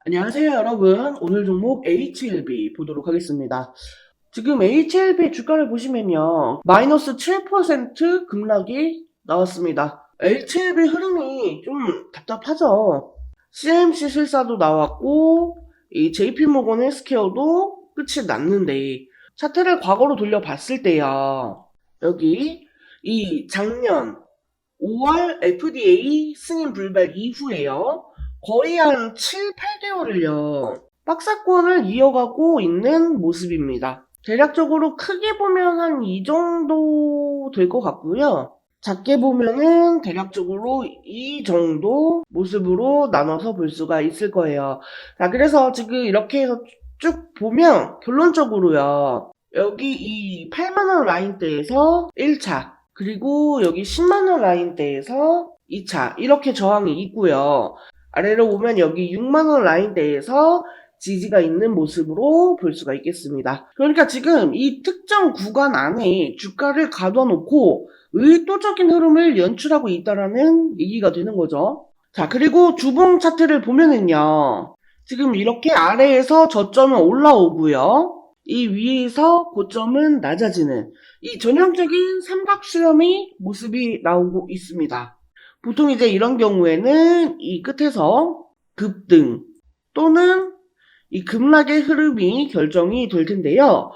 안녕하세요, 여러분. 오늘 종목 HLB 보도록 하겠습니다. 지금 HLB 주가를 보시면요, 마이너스 7% 급락이 나왔습니다. HLB 흐름이 좀 답답하죠. CMC 실사도 나왔고, 이 JP모건 헬스케어도 끝이 났는데, 차트를 과거로 돌려봤을 때요, 여기 이 작년 5월 FDA 승인 불발 이후에요. 거의 한 7, 8개월을요. 박사권을 이어가고 있는 모습입니다. 대략적으로 크게 보면 한 이 정도 될 것 같고요. 작게 보면은 대략적으로 이 정도 모습으로 나눠서 볼 수가 있을 거예요. 자, 그래서 지금 이렇게 해서 쭉 보면 결론적으로요. 여기 이 8만원 라인대에서 1차, 그리고 여기 10만원 라인대에서 2차, 이렇게 저항이 있고요. 아래로 보면 여기 6만원 라인대에서 지지가 있는 모습으로 볼 수가 있겠습니다. 그러니까 지금 이 특정 구간 안에 주가를 가둬놓고 의도적인 흐름을 연출하고 있다라는 얘기가 되는 거죠. 자, 그리고 주봉 차트를 보면은요. 지금 이렇게 아래에서 저점은 올라오고요. 이 위에서 고점은 낮아지는 이 전형적인 삼각수렴의 모습이 나오고 있습니다. 보통 이제 이런 경우에는 이 끝에서 급등 또는 이 급락의 흐름이 결정이 될 텐데요.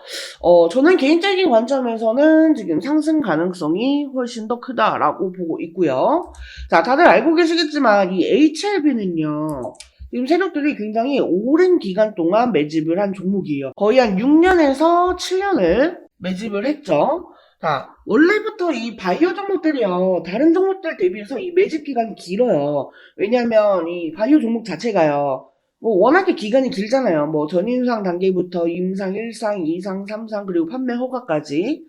저는 개인적인 관점에서는 지금 상승 가능성이 훨씬 더 크다라고 보고 있고요. 자, 다들 알고 계시겠지만 이 HLB는요. 지금 세력들이 굉장히 오랜 기간 동안 매집을 한 종목이에요. 거의 한 6년에서 7년을 매집을 했죠. 자, 원래부터 이 바이오 종목들이요, 다른 종목들 대비해서 이 매집 기간이 길어요. 왜냐면 이 바이오 종목 자체가요, 뭐 워낙에 기간이 길잖아요. 뭐 전임상 단계부터 임상, 1상, 2상, 3상, 그리고 판매 허가까지.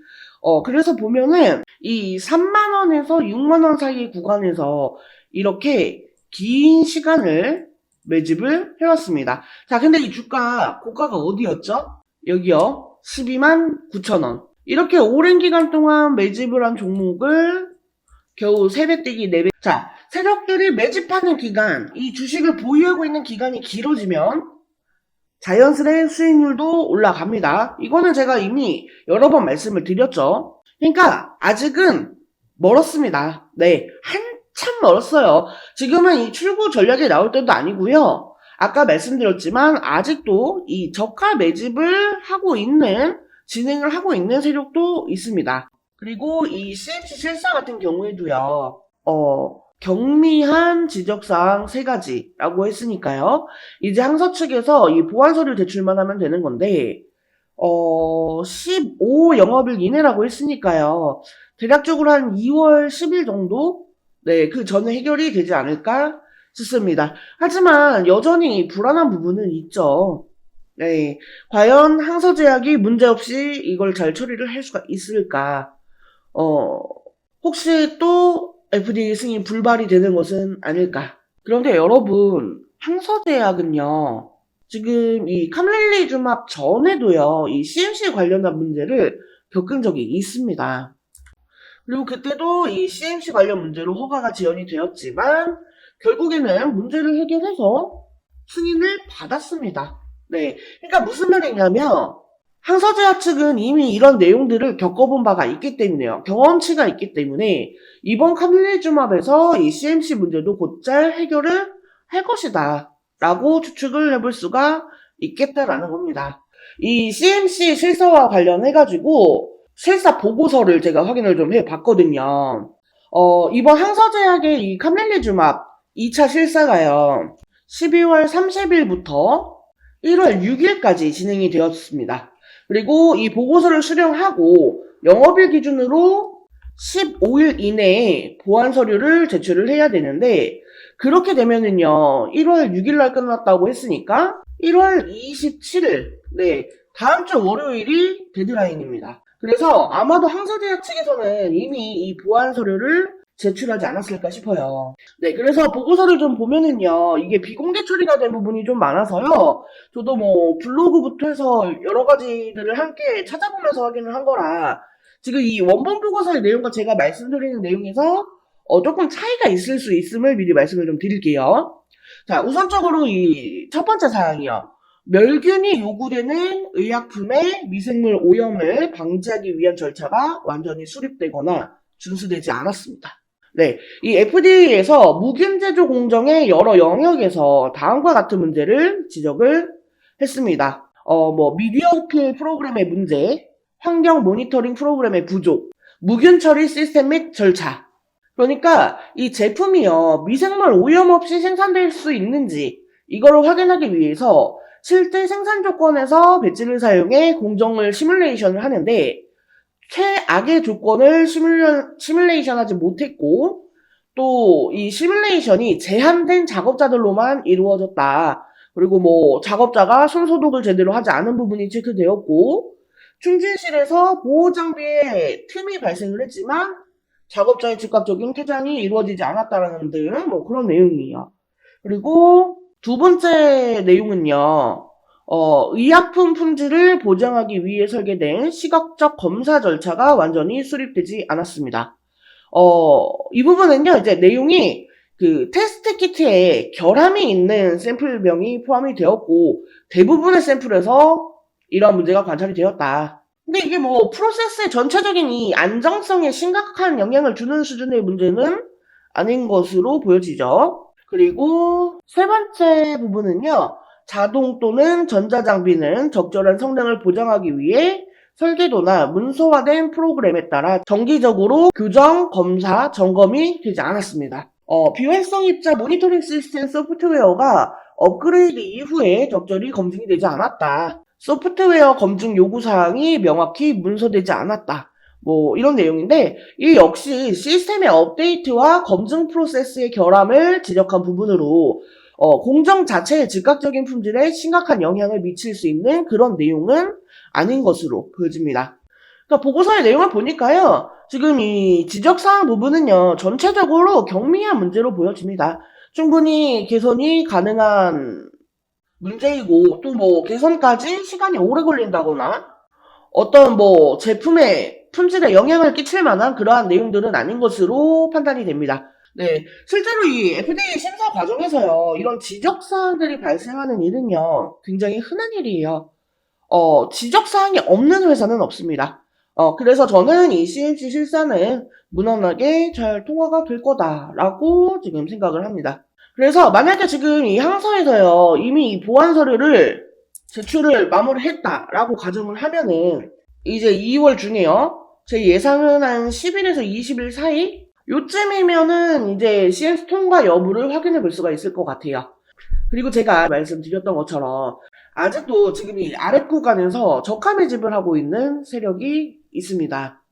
그래서 보면은 이 3만원에서 6만원 사이의 구간에서 이렇게 긴 시간을 매집을 해왔습니다. 자, 근데 이 주가 고가가 어디였죠? 여기요. 12만 9천원. 이렇게 오랜 기간 동안 매집을 한 종목을 겨우 3배 뛰기 4배. 자, 세력들이 매집하는 기간, 이 주식을 보유하고 있는 기간이 길어지면 자연스레 수익률도 올라갑니다. 이거는 제가 이미 여러 번 말씀을 드렸죠. 그러니까 아직은 멀었습니다. 네, 한참 멀었어요. 지금은 이 출구 전략이 나올 때도 아니고요. 아까 말씀드렸지만 아직도 이 저가 매집을 하고 있는, 진행을 하고 있는 세력도 있습니다. 그리고 이 CMC 실사 같은 경우에도요. 경미한 지적사항 3가지라고 했으니까요. 이제 항서 측에서 이 보완 서류 제출만 하면 되는 건데, 15 영업일 이내라고 했으니까요. 대략적으로 한 2월 10일 정도? 네, 그 전에 해결이 되지 않을까 싶습니다. 하지만 여전히 불안한 부분은 있죠. 네, 과연 항서 제약이 문제없이 이걸 잘 처리를 할 수가 있을까? 어, 혹시 또 FDA 승인 불발이 되는 것은 아닐까? 그런데 여러분, 항서제약은요, 지금 이 카멜리주맙 전에도요, 이 CMC 관련한 문제를 겪은 적이 있습니다. 그리고 그때도 이 CMC 관련 문제로 허가가 지연이 되었지만, 결국에는 문제를 해결해서 승인을 받았습니다. 네. 그러니까 무슨 말이냐면, 항서제약 측은 이미 이런 내용들을 겪어본 바가 있기 때문에요. 경험치가 있기 때문에 이번 카밀리주맙에서 이 CMC 문제도 곧잘 해결을 할 것이다 라고 추측을 해볼 수가 있겠다라는 겁니다. 이 CMC 실사와 관련해가지고 실사 보고서를 제가 확인을 좀 해봤거든요. 이번 항서제약의 이 카밀리주맙 2차 실사가요. 12월 30일부터 1월 6일까지 진행이 되었습니다. 그리고 이 보고서를 수령하고 영업일 기준으로 15일 이내에 보완 서류를 제출을 해야 되는데, 그렇게 되면은요, 1월 6일 날 끝났다고 했으니까 1월 27일, 네, 다음 주 월요일이 데드라인입니다. 그래서 아마도 항서제약 측에서는 이미 이 보완 서류를 제출하지 않았을까 싶어요. 네, 그래서 보고서를 좀 보면은요, 이게 비공개 처리가 된 부분이 좀 많아서요, 저도 뭐 블로그부터 해서 여러 가지들을 함께 찾아보면서 확인을 한 거라, 지금 이 원본 보고서의 내용과 제가 말씀드리는 내용에서 조금 차이가 있을 수 있음을 미리 말씀을 좀 드릴게요. 자, 우선적으로 이 첫 번째 사항이요. 멸균이 요구되는 의약품의 미생물 오염을 방지하기 위한 절차가 완전히 수립되거나 준수되지 않았습니다. 네, 이 FDA에서 무균 제조 공정의 여러 영역에서 다음과 같은 문제를 지적을 했습니다. 미디어 어필 프로그램의 문제, 환경 모니터링 프로그램의 부족, 무균 처리 시스템 및 절차. 그러니까 이 제품이요, 미생물 오염 없이 생산될 수 있는지 이거를 확인하기 위해서 실제 생산 조건에서 배지를 사용해 공정을 시뮬레이션을 하는데 최악의 조건을 시뮬레이션하지 못했고 또 이 시뮬레이션이 제한된 작업자들로만 이루어졌다. 그리고 작업자가 손소독을 제대로 하지 않은 부분이 체크되었고 충진실에서 보호장비에 틈이 발생을 했지만 작업자의 즉각적인 퇴장이 이루어지지 않았다라는 등 그런 내용이에요. 그리고 두 번째 내용은요. 의약품 품질을 보장하기 위해 설계된 시각적 검사 절차가 완전히 수립되지 않았습니다. 이 부분은요, 이제 내용이 그 테스트 키트에 결함이 있는 샘플명이 포함이 되었고, 대부분의 샘플에서 이러한 문제가 관찰이 되었다. 근데 이게 프로세스의 전체적인 이 안정성에 심각한 영향을 주는 수준의 문제는 아닌 것으로 보여지죠. 그리고 세 번째 부분은요, 자동 또는 전자장비는 적절한 성능을 보장하기 위해 설계도나 문서화된 프로그램에 따라 정기적으로 교정, 검사, 점검이 되지 않았습니다. 비활성 입자 모니터링 시스템 소프트웨어가 업그레이드 이후에 적절히 검증이 되지 않았다. 소프트웨어 검증 요구사항이 명확히 문서되지 않았다. 이런 내용인데, 이 역시 시스템의 업데이트와 검증 프로세스의 결함을 지적한 부분으로 공정 자체의 즉각적인 품질에 심각한 영향을 미칠 수 있는 그런 내용은 아닌 것으로 보여집니다. 그러니까 보고서의 내용을 보니까요, 지금 이 지적사항 부분은요, 전체적으로 경미한 문제로 보여집니다. 충분히 개선이 가능한 문제이고, 또 개선까지 시간이 오래 걸린다거나, 어떤 제품의 품질에 영향을 끼칠 만한 그러한 내용들은 아닌 것으로 판단이 됩니다. 네, 실제로 이 FDA 심사 과정에서요, 이런 지적사항들이 발생하는 일은요, 굉장히 흔한 일이에요. 지적사항이 없는 회사는 없습니다. 그래서 저는 이 CMC 실사는 무난하게 잘 통과가 될 거다라고 지금 생각을 합니다. 그래서 만약에 지금 이 항사에서요, 이미 이 보안 서류를 제출을 마무리했다라고 가정을 하면은 이제 2월 중에요. 제 예상은 한 10일에서 20일 사이? 요쯤이면은 이제 CMC 통과 여부를 확인해 볼 수가 있을 것 같아요. 그리고 제가 말씀드렸던 것처럼 아직도 지금 이 아랫 구간에서 저가 매집을 하고 있는 세력이 있습니다.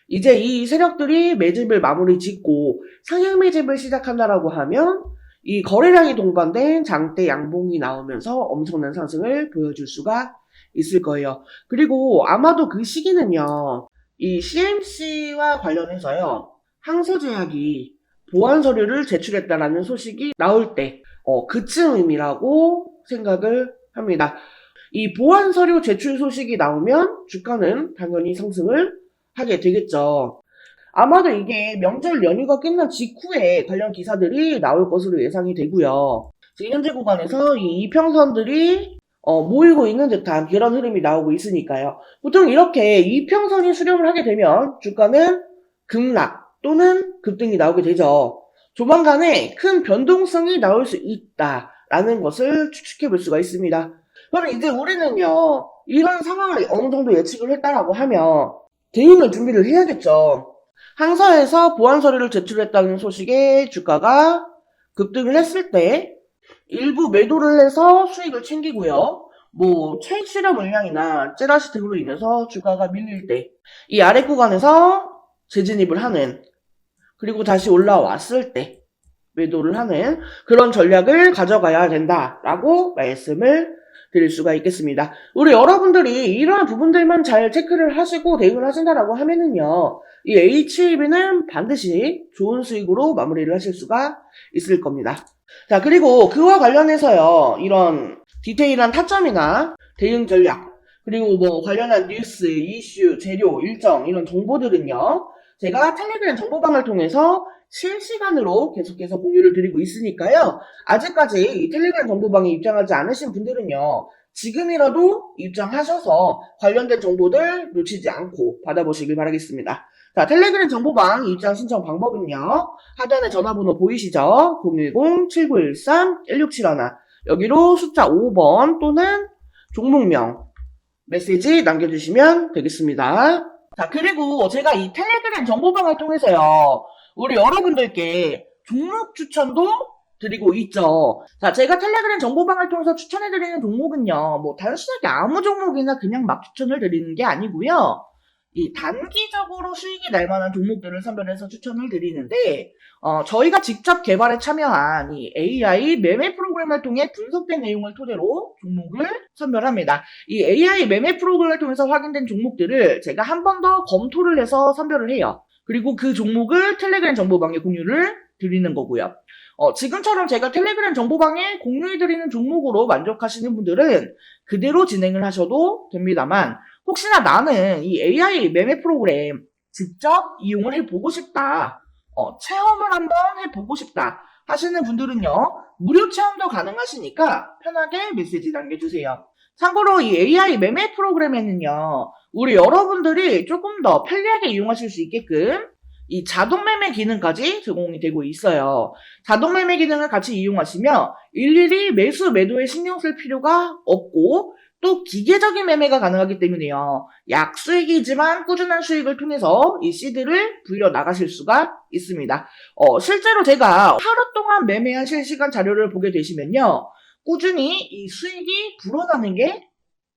이제 이 세력들이 매집을 마무리 짓고 상향 매집을 시작한다라고 하면 이 거래량이 동반된 장대 양봉이 나오면서 엄청난 상승을 보여줄 수가 있을 거예요. 그리고 아마도 그 시기는요, 이 CMC와 관련해서요, 항소제약이 보안 서류를 제출했다라는 소식이 나올 때, 그쯤임이라고 생각을 합니다. 이 보안 서류 제출 소식이 나오면 주가는 당연히 상승을 하게 되겠죠. 아마도 이게 명절 연휴가 끝난 직후에 관련 기사들이 나올 것으로 예상이 되고요. 지금 현재 구간에서 이 이평선들이 모이고 있는 듯한 그런 흐름이 나오고 있으니까요. 보통 이렇게 이평선이 수렴을 하게 되면 주가는 급락 또는 급등이 나오게 되죠. 조만간에 큰 변동성이 나올 수 있다라는 것을 추측해 볼 수가 있습니다. 그럼 이제 우리는요, 이런 상황을 어느 정도 예측을 했다라고 하면 대응을 준비를 해야겠죠. 항사에서 보안 서류를 제출했다는 소식에 주가가 급등을 했을 때 일부 매도를 해서 수익을 챙기고요. 차익 실현 물량이나 찌라시 등으로 인해서 주가가 밀릴 때 이 아래 구간에서 재진입을 하는, 그리고 다시 올라왔을 때 매도를 하는 그런 전략을 가져가야 된다라고 말씀을 드릴 수가 있겠습니다. 우리 여러분들이 이러한 부분들만 잘 체크를 하시고 대응을 하신다라고 하면은요, 이 HLB는 반드시 좋은 수익으로 마무리를 하실 수가 있을 겁니다. 자, 그리고 그와 관련해서요, 이런 디테일한 타점이나 대응 전략, 그리고 관련한 뉴스, 이슈, 재료, 일정, 이런 정보들은요, 제가 텔레그램 정보방을 통해서 실시간으로 계속해서 공유를 드리고 있으니까요. 아직까지 이 텔레그램 정보방에 입장하지 않으신 분들은요. 지금이라도 입장하셔서 관련된 정보들 놓치지 않고 받아보시길 바라겠습니다. 자, 텔레그램 정보방 입장 신청 방법은요. 하단에 전화번호 보이시죠? 010-7913-1671 여기로 숫자 5번 또는 종목명 메시지 남겨주시면 되겠습니다. 자, 그리고 제가 이 텔레그램 정보방을 통해서요, 우리 여러분들께 종목 추천도 드리고 있죠. 자, 제가 텔레그램 정보방을 통해서 추천해드리는 종목은요, 뭐, 단순하게 아무 종목이나 그냥 막 추천을 드리는 게 아니고요, 이 단기적으로 수익이 날 만한 종목들을 선별해서 추천을 드리는데, 저희가 직접 개발에 참여한 이 AI 매매 프로그램을 통해 분석된 내용을 토대로 종목을 선별합니다. 이 AI 매매 프로그램을 통해서 확인된 종목들을 제가 한 번 더 검토를 해서 선별을 해요. 그리고 그 종목을 텔레그램 정보방에 공유를 드리는 거고요. 지금처럼 제가 텔레그램 정보방에 공유해드리는 종목으로 만족하시는 분들은 그대로 진행을 하셔도 됩니다만, 혹시나 나는 이 AI 매매 프로그램 직접 이용을 해보고 싶다, 체험을 한번 해보고 싶다 하시는 분들은요, 무료 체험도 가능하시니까 편하게 메시지 남겨주세요. 참고로 이 AI 매매 프로그램에는요, 우리 여러분들이 조금 더 편리하게 이용하실 수 있게끔 이 자동 매매 기능까지 제공이 되고 있어요. 자동 매매 기능을 같이 이용하시면 일일이 매수 매도에 신경 쓸 필요가 없고, 또 기계적인 매매가 가능하기 때문에요. 약수익이지만 꾸준한 수익을 통해서 이 시드를 불려 나가실 수가 있습니다. 실제로 제가 하루 동안 매매한 실시간 자료를 보게 되시면요. 꾸준히 이 수익이 불어나는 게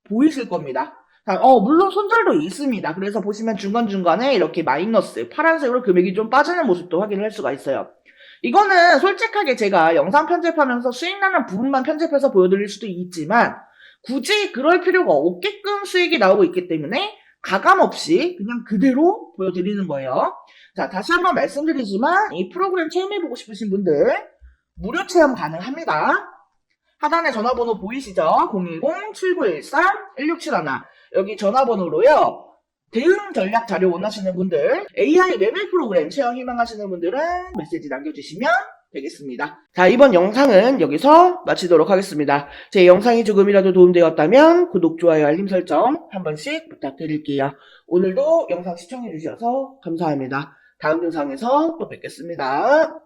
보이실 겁니다. 자, 물론 손절도 있습니다. 그래서 보시면 중간중간에 이렇게 마이너스, 파란색으로 금액이 좀 빠지는 모습도 확인을 할 수가 있어요. 이거는 솔직하게 제가 영상 편집하면서 수익나는 부분만 편집해서 보여드릴 수도 있지만, 굳이 그럴 필요가 없게끔 수익이 나오고 있기 때문에 가감없이 그냥 그대로 보여드리는 거예요. 자, 다시 한번 말씀드리지만 이 프로그램 체험해보고 싶으신 분들 무료 체험 가능합니다. 하단에 전화번호 보이시죠? 010-7913-1671 여기 전화번호로요. 대응 전략 자료 원하시는 분들, AI 매매 프로그램 체험 희망하시는 분들은 메시지 남겨주시면 되겠습니다. 자, 이번 영상은 여기서 마치도록 하겠습니다. 제 영상이 조금이라도 도움되었다면 구독, 좋아요, 알림 설정 한 번씩 부탁드릴게요. 오늘도 영상 시청해주셔서 감사합니다. 다음 영상에서 또 뵙겠습니다.